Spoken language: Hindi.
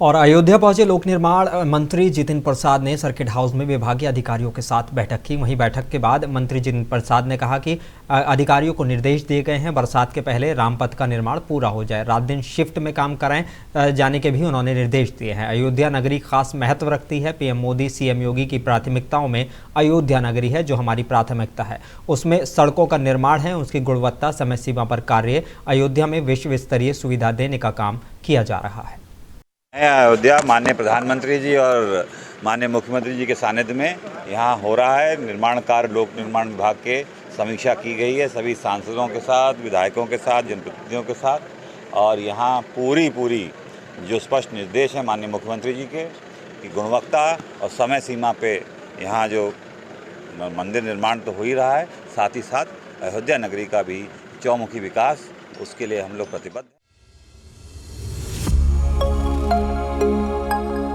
और अयोध्या पहुंचे लोक निर्माण मंत्री जितिन प्रसाद ने सर्किट हाउस में विभागीय अधिकारियों के साथ बैठक की। वहीं बैठक के बाद मंत्री जितिन प्रसाद ने कहा कि अधिकारियों को निर्देश दिए गए हैं, बरसात के पहले रामपथ का निर्माण पूरा हो जाए। रात दिन शिफ्ट में काम कराएं जाने के भी उन्होंने निर्देश दिए हैं। अयोध्या नगरी खास महत्व रखती है। पीएम मोदी सीएम योगी की प्राथमिकताओं में अयोध्या नगरी है, जो हमारी प्राथमिकता है। उसमें सड़कों का निर्माण है, उसकी गुणवत्ता, समय सीमा पर कार्य। अयोध्या में विश्व स्तरीय सुविधा देने का काम किया जा रहा है। अयोध्या माननीय प्रधानमंत्री जी और माननीय मुख्यमंत्री जी के सानिध्य में यहाँ हो रहा है निर्माण कार्य। लोक निर्माण विभाग के समीक्षा की गई है सभी सांसदों के साथ, विधायकों के साथ, जनप्रतिनिधियों के साथ। और यहाँ पूरी जो स्पष्ट निर्देश है माननीय मुख्यमंत्री जी के कि गुणवत्ता और समय सीमा पे यहाँ जो मंदिर निर्माण तो हो ही रहा है, साथ ही साथ अयोध्या नगरी का भी चौमुखी विकास, उसके लिए हम लोग प्रतिबद्ध हैं।